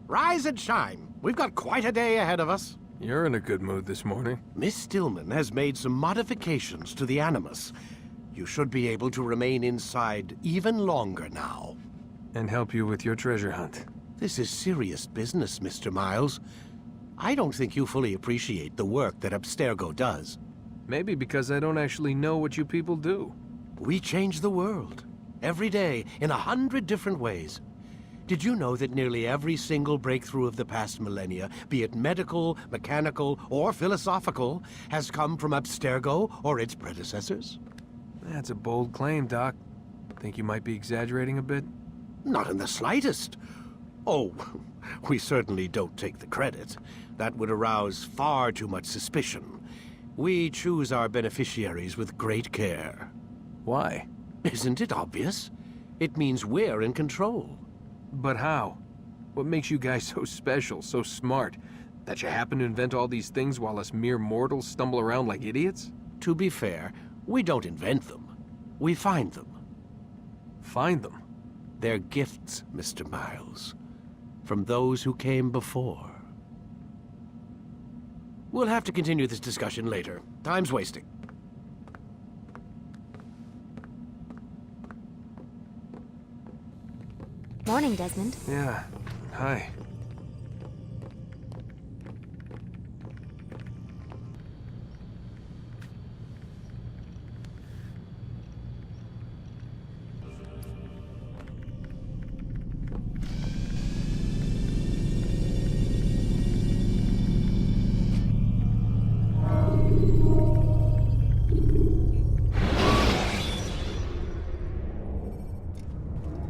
Rise and shine. We've got quite a day ahead of us. You're in a good mood this morning. Miss Stillman has made some modifications to the Animus. You should be able to remain inside even longer now. And help you with your treasure hunt. This is serious business, Mr. Miles. I don't think you fully appreciate the work that Abstergo does. Maybe because I don't actually know what you people do. We change the world. Every day, in 100 different ways. Did you know that nearly every single breakthrough of the past millennia, be it medical, mechanical, or philosophical, has come from Abstergo or its predecessors? That's a bold claim, Doc. Think you might be exaggerating a bit? Not in the slightest. Oh, we certainly don't take the credit. That would arouse far too much suspicion. We choose our beneficiaries with great care. Why? Isn't it obvious? It means we're in control. But how? What makes you guys so special, so smart? That you happen to invent all these things while us mere mortals stumble around like idiots? To be fair, we don't invent them. We find them. Find them? They're gifts, Mr. Miles. From those who came before. We'll have to continue this discussion later. Time's wasting. Morning, Desmond. Yeah. Hi.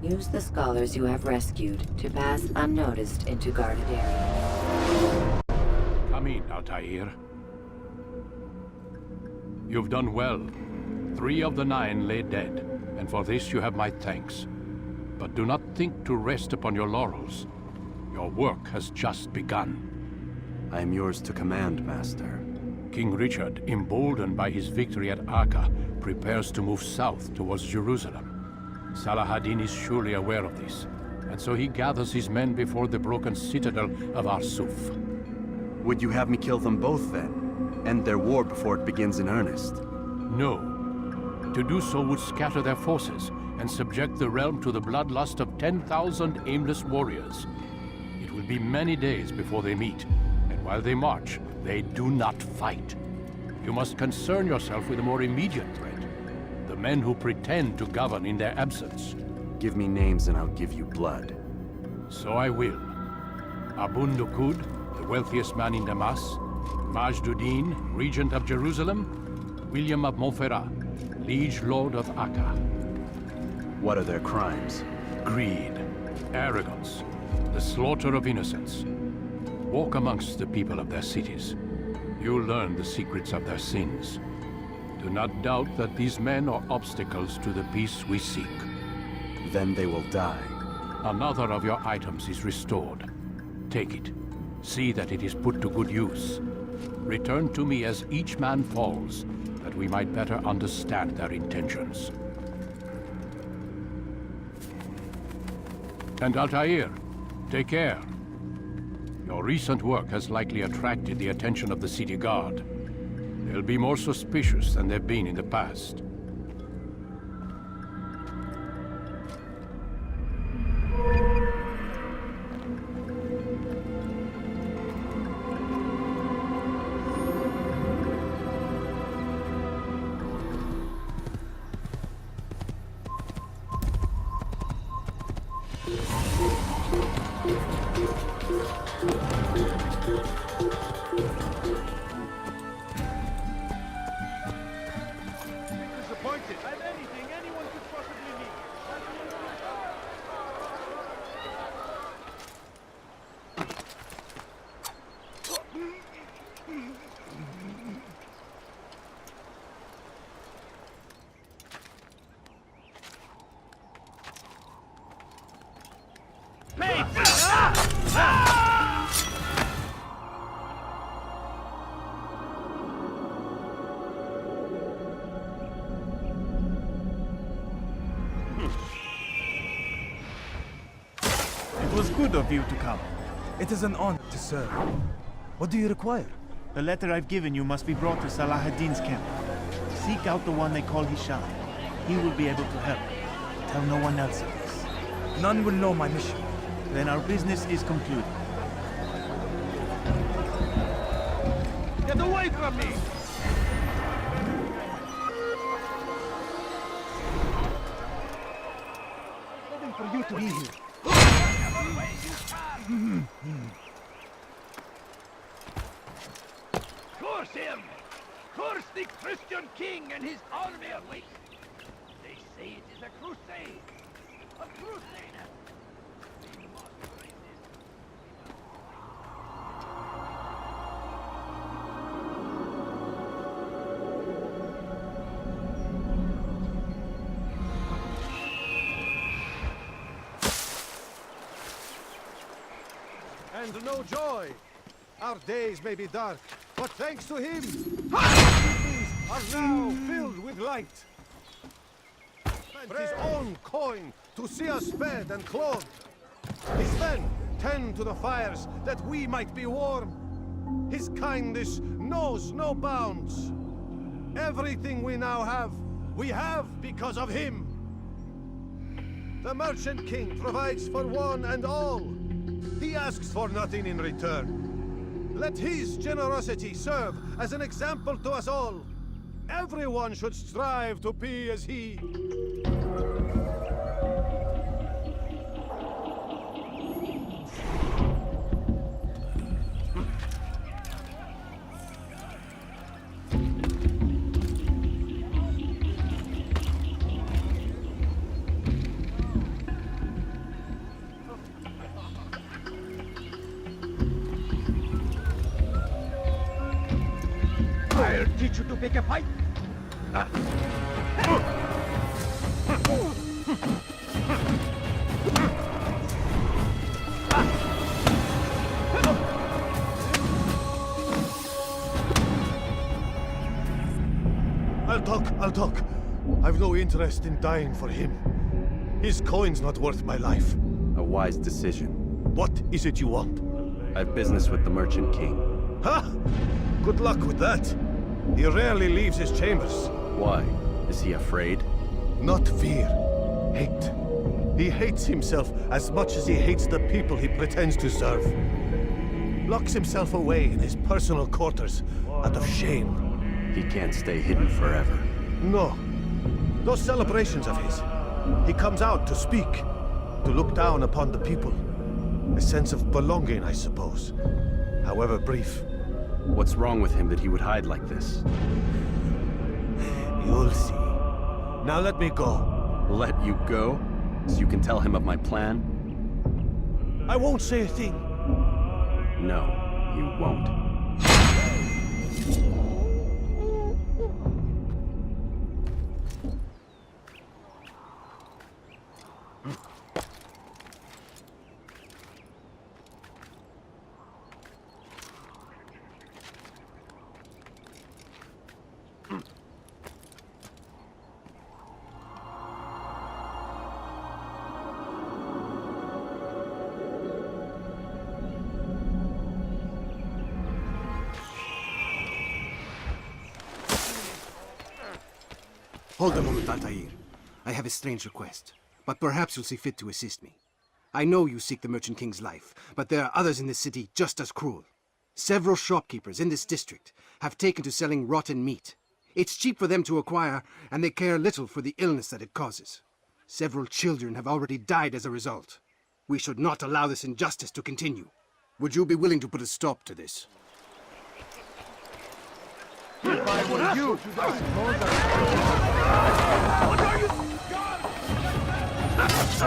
Use the scholars you have rescued to pass unnoticed into guarded areas. Come in, Altair. You've done well. 3 of the 9 lay dead, and for this you have my thanks. But do not think to rest upon your laurels. Your work has just begun. I am yours to command, Master. King Richard, emboldened by his victory at Acre, prepares to move south towards Jerusalem. Salahadin is surely aware of this, and so he gathers his men before the broken citadel of Arsuf. Would you have me kill them both, then? End their war before it begins in earnest? No. To do so would scatter their forces and subject the realm to the bloodlust of 10,000 aimless warriors. It will be many days before they meet, and while they march, they do not fight. You must concern yourself with a more immediate threat. The men who pretend to govern in their absence. Give me names and I'll give you blood. So I will. Abun Nukud, the wealthiest man in Damas. Majduddin, regent of Jerusalem. William of Montferrat, liege lord of Acre. What are their crimes? Greed, arrogance, the slaughter of innocents. Walk amongst the people of their cities. You'll learn the secrets of their sins. Do not doubt that these men are obstacles to the peace we seek. Then they will die. Another of your items is restored. Take it. See that it is put to good use. Return to me as each man falls, that we might better understand their intentions. And Altair, take care. Your recent work has likely attracted the attention of the city guard. They'll be more suspicious than they've been in the past. It was good of you to come. It is an honor to serve. What do you require? The letter I've given you must be brought to Salah ad-Din's camp. Seek out the one they call Hisham. He will be able to help. Tell no one else of this. None will know my mission. Then our business is concluded. Get away from me! Nothing for you to be here. Curse him! Curse the Christian king and his army of waste! They say it is a crusade! A crusader! We must resist. And no joy. Our days may be dark, but thanks to him, our cities are now filled with light. Spent his own coin to see us fed and clothed. His men tend to the fires that we might be warm. His kindness knows no bounds. Everything we now have, we have because of him. The Merchant King provides for one and all. He asks for nothing in return. Let his generosity serve as an example to us all. Everyone should strive to be as he. I'll teach you to pick a fight! I'll talk. I've no interest in dying for him. His coin's not worth my life. A wise decision. What is it you want? I have business with the Merchant King. Huh? Good luck with that. He rarely leaves his chambers. Why? Is he afraid? Not fear. Hate. He hates himself as much as he hates the people he pretends to serve. Locks himself away in his personal quarters out of shame. He can't stay hidden forever. No. Those celebrations of his. He comes out to speak, to look down upon the people. A sense of belonging, I suppose. However brief. What's wrong with him that he would hide like this? You'll see. Now let me go. Let you go? So you can tell him of my plan? I won't say a thing. No, you won't. Hold a moment, Altair. I have a strange request, but perhaps you'll see fit to assist me. I know you seek the Merchant King's life, but there are others in this city just as cruel. Several shopkeepers in this district have taken to selling rotten meat. It's cheap for them to acquire, and they care little for the illness that it causes. Several children have already died as a result. We should not allow this injustice to continue. Would you be willing to put a stop to this? If I were you, I suppose What are you? This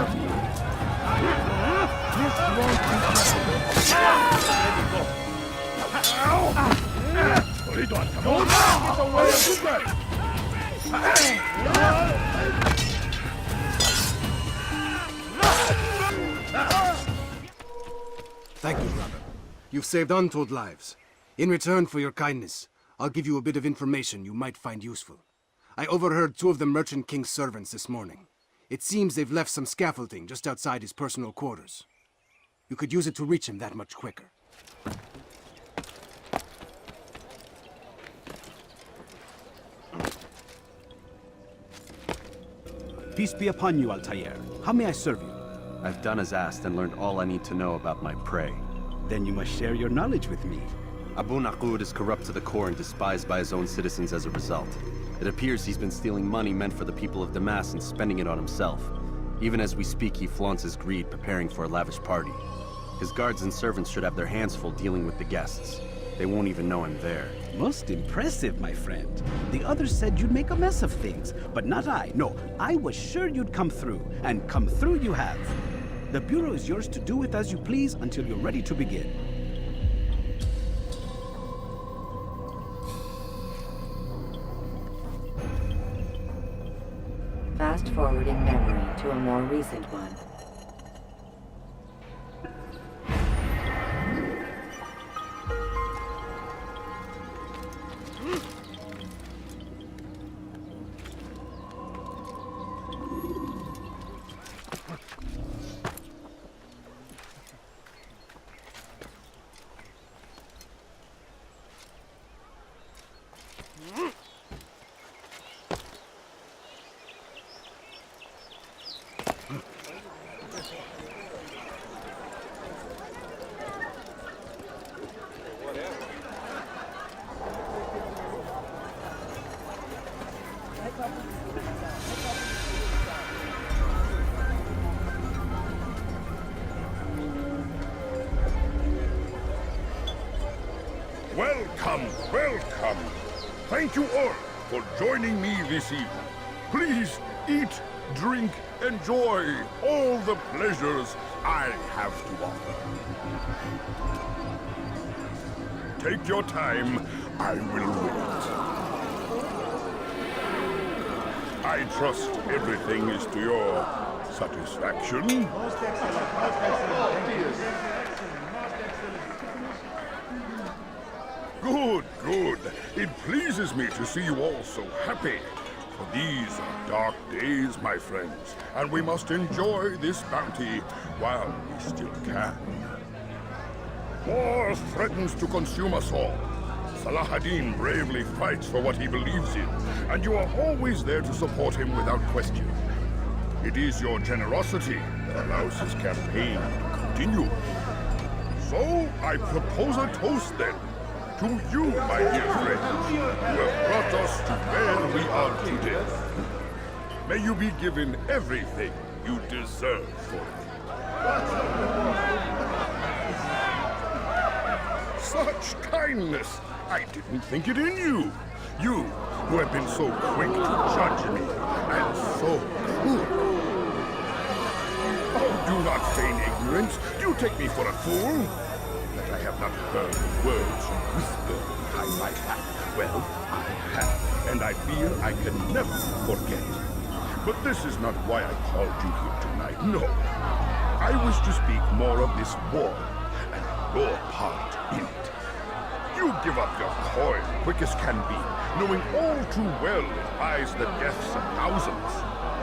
Thank you, brother. You've saved untold lives. In return for your kindness, I'll give you a bit of information you might find useful. I overheard two of the Merchant King's servants this morning. It seems they've left some scaffolding just outside his personal quarters. You could use it to reach him that much quicker. Peace be upon you, Altair. How may I serve you? I've done as asked and learned all I need to know about my prey. Then you must share your knowledge with me. Abu Naqud is corrupt to the core and despised by his own citizens as a result. It appears he's been stealing money meant for the people of Damas and spending it on himself. Even as we speak, he flaunts his greed, preparing for a lavish party. His guards and servants should have their hands full dealing with the guests. They won't even know I'm there. Most impressive, my friend. The others said you'd make a mess of things, but not I. No, I was sure you'd come through, and come through you have. The Bureau is yours to do with as you please until you're ready to begin. Fast-forwarding memory to a more recent one. Welcome, welcome. Thank you all for joining me this evening. Please eat, drink, enjoy all the pleasures I have to offer. Take your time, I will wait. I trust everything is to your satisfaction. Most excellent, most excellent. Good, good. It pleases me to see you all so happy. For these are dark days, my friends, and we must enjoy this bounty while we still can. War threatens to consume us all. Salah ad-Din bravely fights for what he believes in, and you are always there to support him without question. It is your generosity that allows his campaign to continue. So, I propose a toast then. To you, my dear friends, who have brought us to where we are today. May you be given everything you deserve for it. Such kindness! I didn't think it in you. You, who have been so quick to judge me, and so cruel. Oh, do not feign ignorance. Do you take me for a fool? That I have not heard words you whisper behind my back. Well, I have, and I fear I can never forget. But this is not why I called you here tonight, no. I wish to speak more of this war, and your part in it. You give up your coin quick as can be, knowing all too well it buys the deaths of thousands.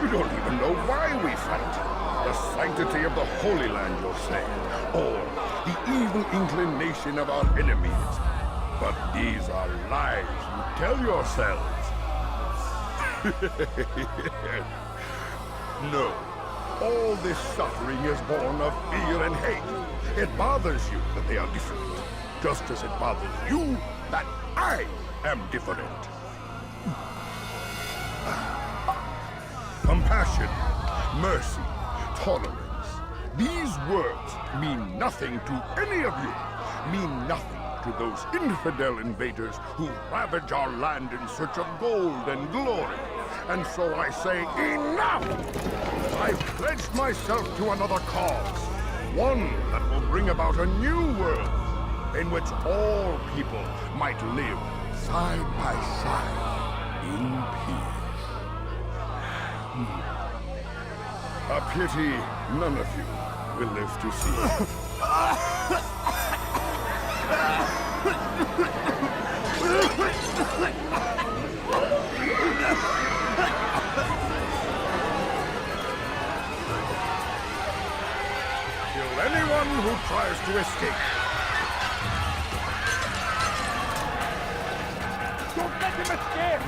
You don't even know why we fight. The sanctity of the Holy Land, you'll say, or the evil inclination of our enemies. But these are lies you tell yourselves. No, all this suffering is born of fear and hate. It bothers you that they are different, just as it bothers you that I am different. Compassion, mercy, tolerance. These words mean nothing to any of you, mean nothing to those infidel invaders who ravage our land in search of gold and glory. And so I say, enough! I've pledged myself to another cause, one that will bring about a new world in which all people might live side by side in peace. A pity none of you will live to see it. Will anyone who tries to escape. Don't let him escape!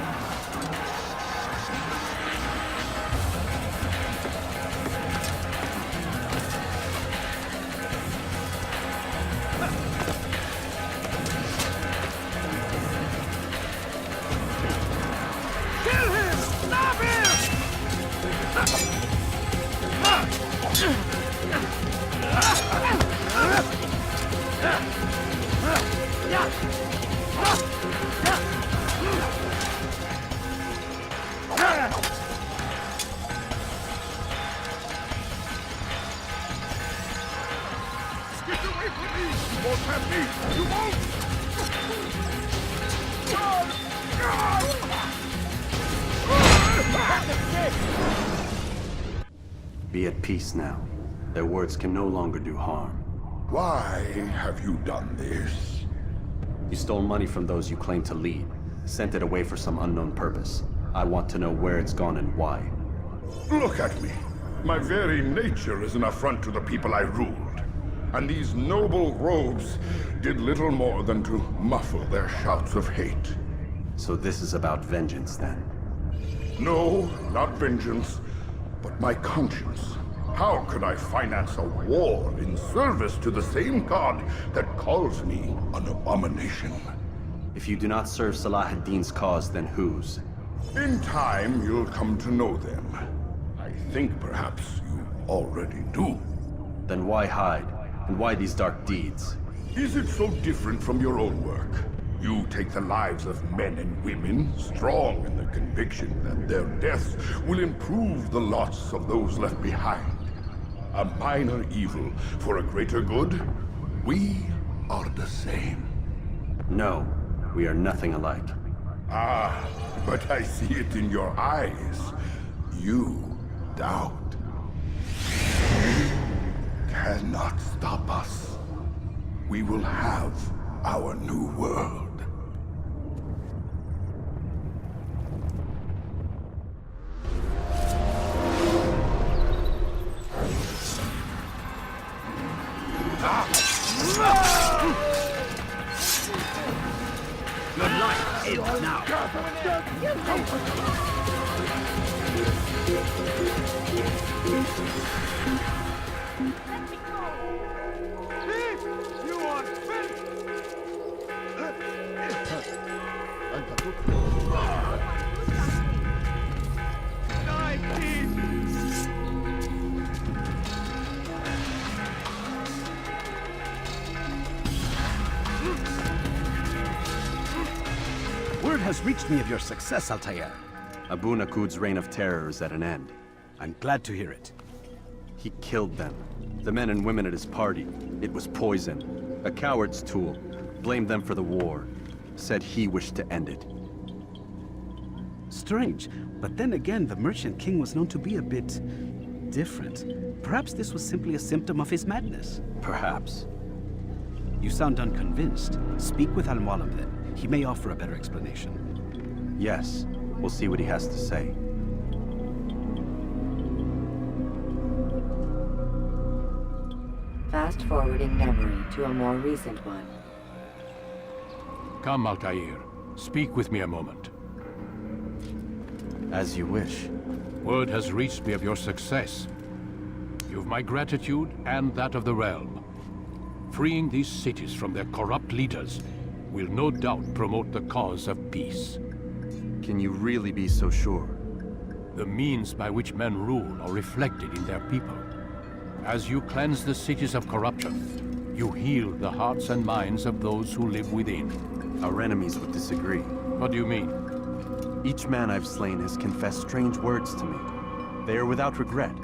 Be at peace now. Their words can no longer do harm. Why have you done this? You stole money from those you claim to lead, sent it away for some unknown purpose. I want to know where it's gone and why. Look at me. My very nature is an affront to the people I ruled. And these noble robes did little more than to muffle their shouts of hate. So this is about vengeance, then? No, not vengeance, but my conscience. How could I finance a war in service to the same god that calls me an abomination? If you do not serve Salah ad-Din's cause, then whose? In time, you'll come to know them. I think perhaps you already do. Then why hide? And why these dark deeds? Is it so different from your own work? You take the lives of men and women, strong in the conviction that their deaths will improve the lots of those left behind. A minor evil for a greater good? We are the same. No, we are nothing alike. Ah, but I see it in your eyes. You doubt. You cannot stop us. We will have our new world. Your life ends now. You are finished! Word has reached me of your success, Altair. Abu Nakud's reign of terror is at an end. I'm glad to hear it. He killed them. The men and women at his party. It was poison. A coward's tool. Blamed them for the war. Said he wished to end it. Strange, but then again, the Merchant King was known to be a bit different. Perhaps this was simply a symptom of his madness. Perhaps. You sound unconvinced. Speak with Al-Mualim then. He may offer a better explanation. Yes. We'll see what he has to say. Fast-forwarding memory to a more recent one. Come, Altair. Speak with me a moment. As you wish. Word has reached me of your success. You've my gratitude and that of the realm. Freeing these cities from their corrupt leaders will no doubt promote the cause of peace. Can you really be so sure? The means by which men rule are reflected in their people. As you cleanse the cities of corruption, you heal the hearts and minds of those who live within. Our enemies would disagree. What do you mean? Each man I've slain has confessed strange words to me. They are without regret.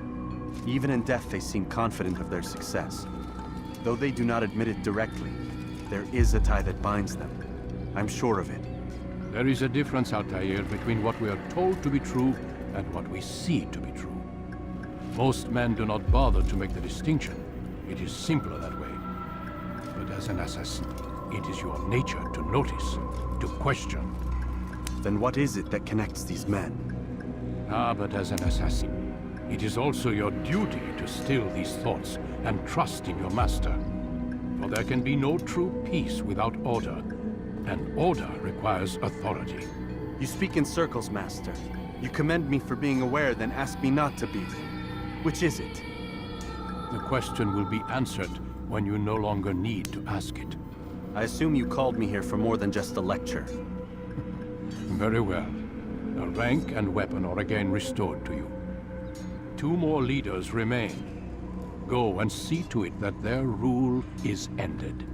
Even in death they seem confident of their success. Though they do not admit it directly, there is a tie that binds them. I'm sure of it. There is a difference, Altair, between what we are told to be true and what we see to be true. Most men do not bother to make the distinction. It is simpler that way. But as an assassin, it is your nature to notice, to question. Then what is it that connects these men? Ah, but as an assassin, It is also your duty to still these thoughts and trust in your master. For there can be no true peace without order, and order requires authority. You speak in circles, Master. You commend me for being aware, then ask me not to be. Which is it? The question will be answered when you no longer need to ask it. I assume you called me here for more than just a lecture. Very well. A rank and weapon are again restored to you. 2 more leaders remain. Go and see to it that their rule is ended.